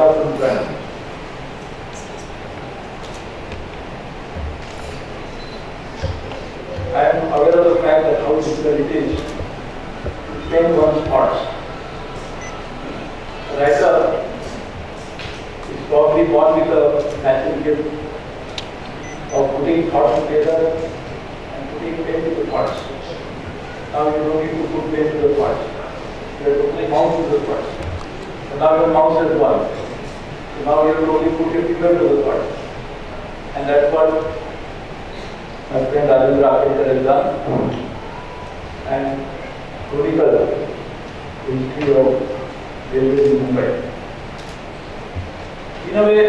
afternoon, friends. I am aware of the fact that how difficult it is to paint one's thoughts. A writer is probably born with a natural gift of putting thoughts together and putting pen to the thoughts. Now you don't need to put pen to the thoughts. You have to put mouse to the thoughts. So now your mouse has one. So now you have to only put your finger to the thoughts. And that's what my friend Rajendra B has done. And chronicle the history of railways in Mumbai. In a way,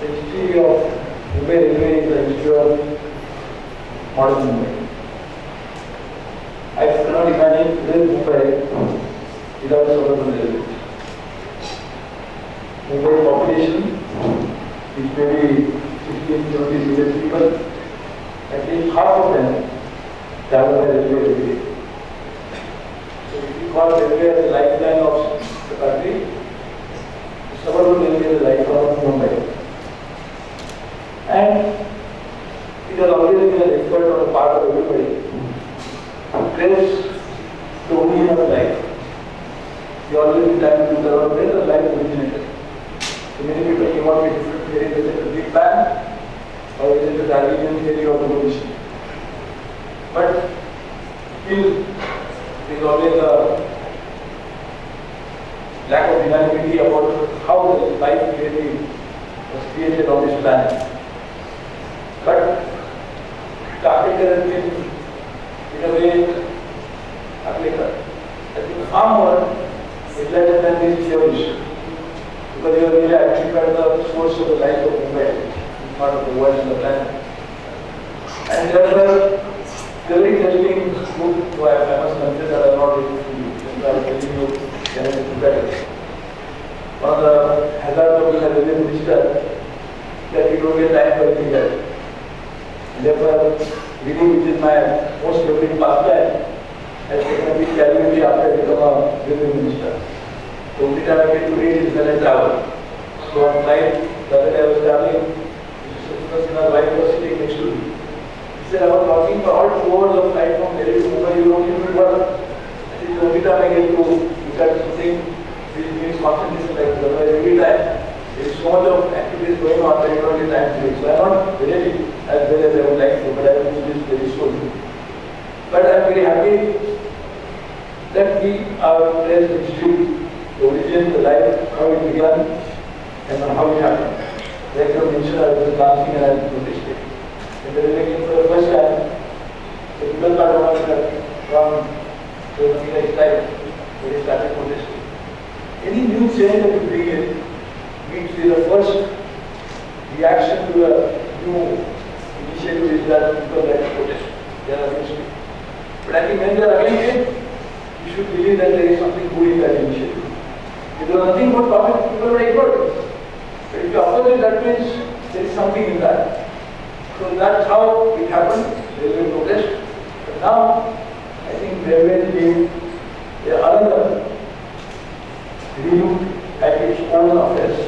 the history of Mumbai Railway is the history of modern Mumbai. I cannot imagine today's Mumbai without suburban railways. Mumbai population is maybe 16-17 million people. At least half of them travel by railway every day. So if you call railway as the lifeline of the country, suburban railway is the lifeline of Mumbai. And it has always been an effort on the part of everybody to trace the origin of life. We always been trying to figure out where the life originated. So many people came out with different theories. Is it the Big Bang or is it the Darwinian theory of evolution? But still, there is always a lack of unanimity about how the life really was created on this planet. But the Aklekar has been, in a way, Aklekar has been far more enlightened than these theories, because they are really identified the source of the life of Mumbai, part of the world and the planet. And therefore, the very interesting book, so I must confess that I am not able to read, I was telling you, then it is better. One of the hazards of being a railway minister that you don't get time for anything else. Therefore, reading, which is my most favorite pastime, has taken a big challenge after I become a railway minister. So every time I get to read is when I travel. So on flight, the other day I was traveling, my wife was sitting next to me. He said, I was talking for all 2 hours of flight from Delhi to Mumbai, you don't even work. I said, every time I get to look at something which needs concentration like this, otherwise every time there is so much of activities going on that you don't get time to read. So I am not really as well as I would like to, but I will do this very soon. But I am very happy that we are traced the history, the origin, the life, how it began, and how it happened. Like you mentioned, I was dancing and I noticed it. When the railway came for the first time, the people got over from the next time, they started protesting. Any new change that you bring in means the first reaction to a new initiative is that people like to protest. They are against it. But I think when they are against it, you should believe that there is something good in that initiative. If there is nothing good comment, people will ignore it. But if you oppose it, that means there is something in that. So that's how it happened, railway protest. But now, I think railway is being another relooked at its own affairs.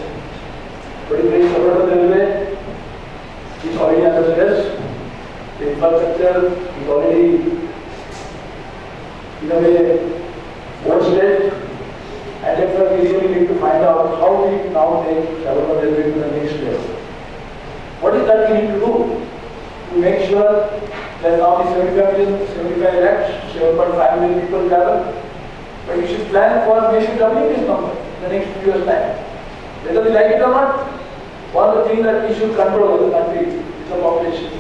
But if there is suburban railway, it's already under stress. The infrastructure is already, in a way, overstretched. And therefore, we really need to find out how we now take suburban railway to the next level. What is that we need to do to make sure that now the 75 lakhs, 7.5 million people travel? But you should plan for maybe doubling this number in the next few years' time. Whether we like it or not, one of the things that we should control in the country is the population.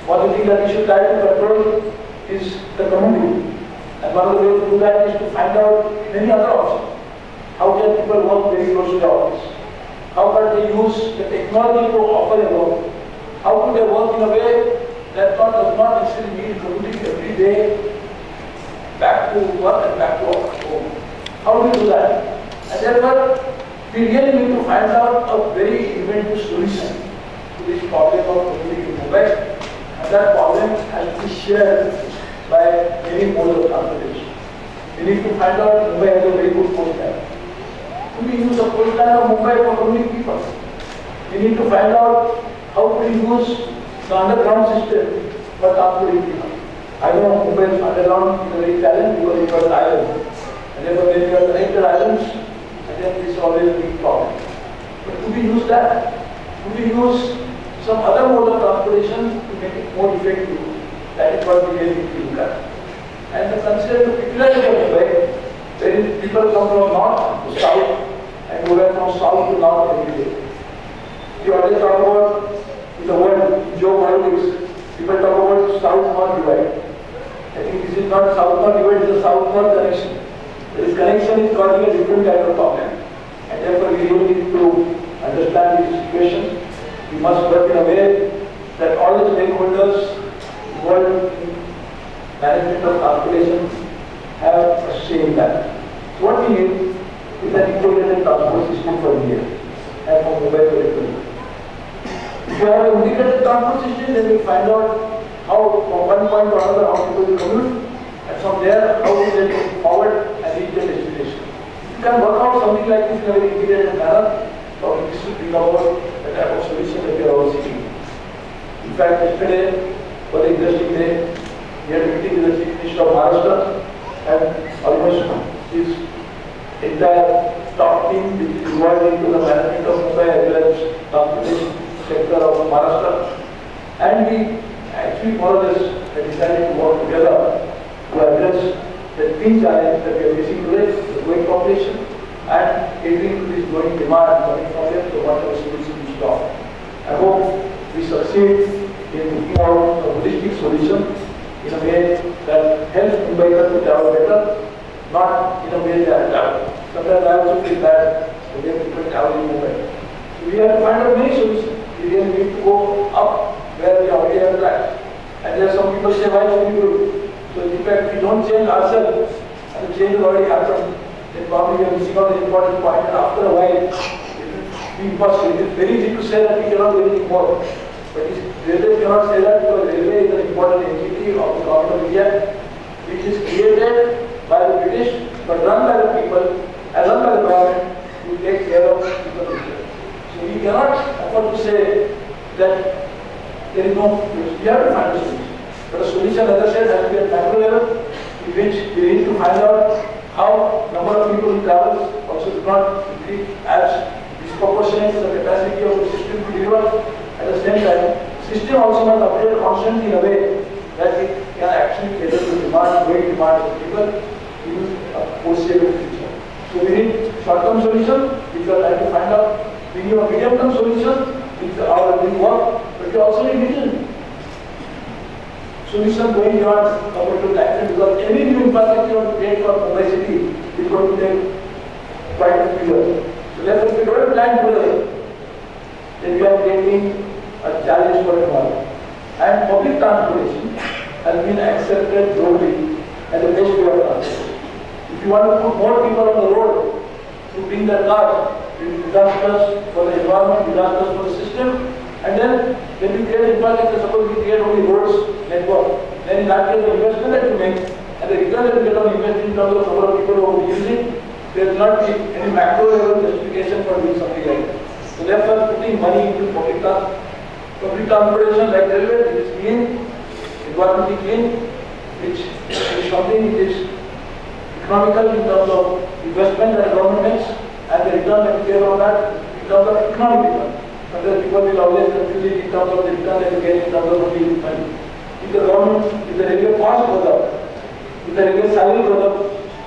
One of the things that we should try to control is the community. And one of the ways to do that is to find out many other options. How can people work very close to the office? How can they use the technology to offer a work? How could they work in a way that does not necessarily need commuting every day back to work and back to home? How do we do that? And therefore, we really need to find out a very inventive solution to this problem of commuting in Mumbai. And that problem has to be shared by many modes of transportation. We need to find out Mumbai has a very good postman. do we use a coastline of Mumbai for moving people? We need to find out how to use the underground system for transporting people. I know Mumbai's underground is a very challenge because it was island. And therefore when you have connected islands, and then this is always a big problem. But do we use that? Do we use some other mode of transportation to make it more effective? That is what we really need to look at. And consider the peculiarity of Mumbai, where people come from north to south and go back from south to north every day. We always talk about in the world, geopolitics, people talk about south-north divide. I think this is not south-north divide, it is a south-north connection. This connection is causing a different kind of problem. And therefore we really need to understand this situation. We must work in a way that all the stakeholders involved in management of transportation have a say in that. So what we need is an integrated transport system for India and for Mumbai particularly. If you have an integrated transport system, then we find out how from one point to another how people will commute, and from there how we get forward and reach their destination. If you can work out something like this in a very integrated manner, probably this will bring about the type of solution that we are all seeking. In fact, yesterday was an interesting day. We had a meeting with the Chief Minister of Maharashtra, and almost his entire top team which is involved into the management of Mumbai as well as transportation sector of Maharashtra. And we actually more or less decided to work together to address the three challenges that we are facing today, the growing population and catering to this growing demand coming from there, so whatever solution we stop. I hope we succeed in looking out a holistic solution in a way that helps Mumbaikars to travel better, not in a way they are traveling. Sometimes I also feel bad when people travel in Mumbai. So we have to find out many solutions. We really need to go up where we already have tracks. And there are some people say, why should we do it? So in fact, if we don't change ourselves, and the change has already happened, then probably we are missing out the important point, and after a while, it will be impossible. It is very easy to say that we cannot do anything more. But railway cannot say that because railway is an important entity of the government of India, which is created by the British, but run by the people, and run by the government, to take care of people in India. So we cannot afford to say that there is no, we have to find a solution. But a solution, as I said, has to be at macro level, in which we need to find out how number of people who travel also do not increase as disproportionate to the capacity of the system to deliver. At the same time, system also must update constantly in a way that it can actually cater to demand, great demand of people in a foreseeable future. So we need short-term solution, which we are trying to find out. We need a medium-term solution, which our will work, but we also need vision. Solution going beyond compared to time, because any new infrastructure to create for Mumbai city is going to take quite a few years. So therefore, if we don't plan today, then we are creating a challenge for tomorrow. And public transportation has been accepted globally as the best way of transportation. If you want to put more people on the road to bring their cars, it is disastrous for the environment, disastrous for the system. And then when you create infrastructure, suppose we create only roads network, then in that case the investment that you make and the return that you get on investment in terms of number of people who will use it, there will not be any macro level justification for doing something like that. So therefore, putting money into public transportation like railway, which is clean, environmentally clean, which is something which is economical in terms of investment that the government makes, and the return that you get on that in terms of economic return. Sometimes people will always confuse it in terms of the return that you get in terms of only money. If the government, if the railway cost goes up, if the railway salary goes up,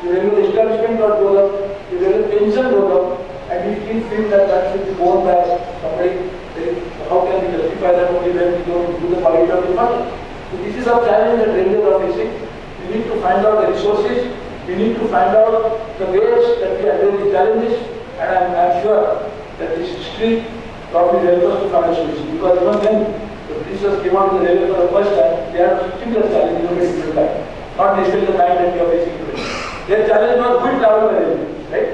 the railway establishment cost goes up, the railway pension goes up, and we still feel that that should be borne by somebody, then how can we justify that only when we don't do the quality of the money? So this is a challenge that railways are facing. We need to find out the resources, we need to find out the ways that we address the challenges, and I'm sure that this history probably helps us to find a solution. Because even when the Britishers came out to the railway for the first time, they had a similar challenge in a very different time. Not necessarily the time that we are facing today. Their challenge was who will travel by railway, right?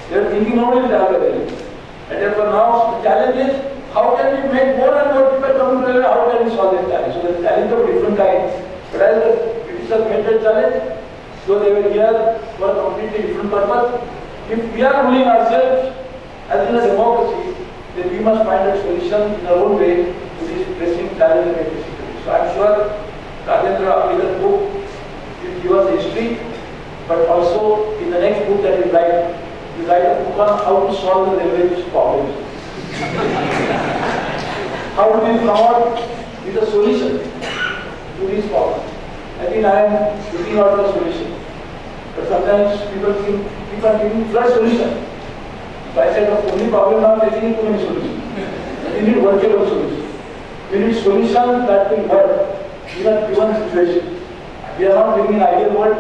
They were thinking only to travel by railway. And therefore now the challenge is, how can we make more and more people come to railway, how can we solve this challenge? So the challenge of different kinds. But as the Britishers made that challenge, so they were here for a completely different purpose. If we are ruling ourselves as in a democracy, then we must find a solution in our own way to this pressing challenge we are facing today. So I am sure Rajendra Aklekar book will give us history, but also in the next book that we write a book on how to solve the leverage problems. How do we come out with a solution to these problems? I think I am looking out for a solution. But sometimes people think people are giving flood solution. So I said the only problem now is facing is too many solutions. We need workable solutions. We need solutions that will work in a given situation. We are not living in an ideal world.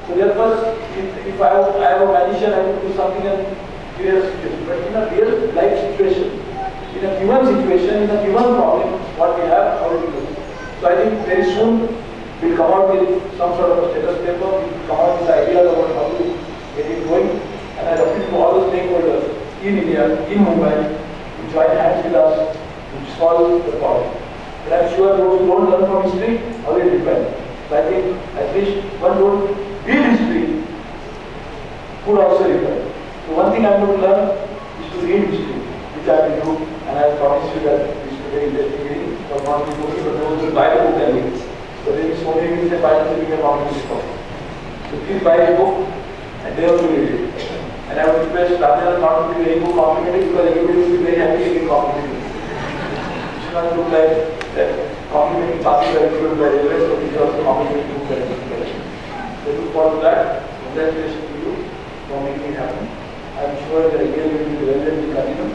So therefore, if I have a magician, I will do something and create a situation. But in a real life situation, in a given situation, in a given problem, what we have, how do we do? So I think very soon we'll come out with some sort of a status paper, we'll come out with ideas about how to get it going. And I appeal to all the stakeholders in India, in Mumbai, to join hands with us to solve the problem. But I'm sure those who don't learn from history, how will depend. So I think at least one don't read history could also repel. So one thing I'm going to learn is to read history, which I will do, and I promise you that this is a very interesting reading. For not people, but those who buy the book and read. So there is so many people say buy the book and not this book. So please buy the book and they will read it. And I would request Rajendra not to be very complicated because everybody will be very happy to be complicated. It should not look like that complicating passing by people by the rest, but it is also complicating book by the So look forward to that. Congratulations to you for making it happen. I am sure that again will be relevant to continue.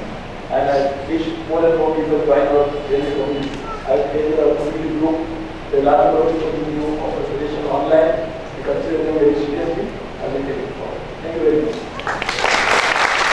And I wish more and more people join our daily community. I have created a community group, the large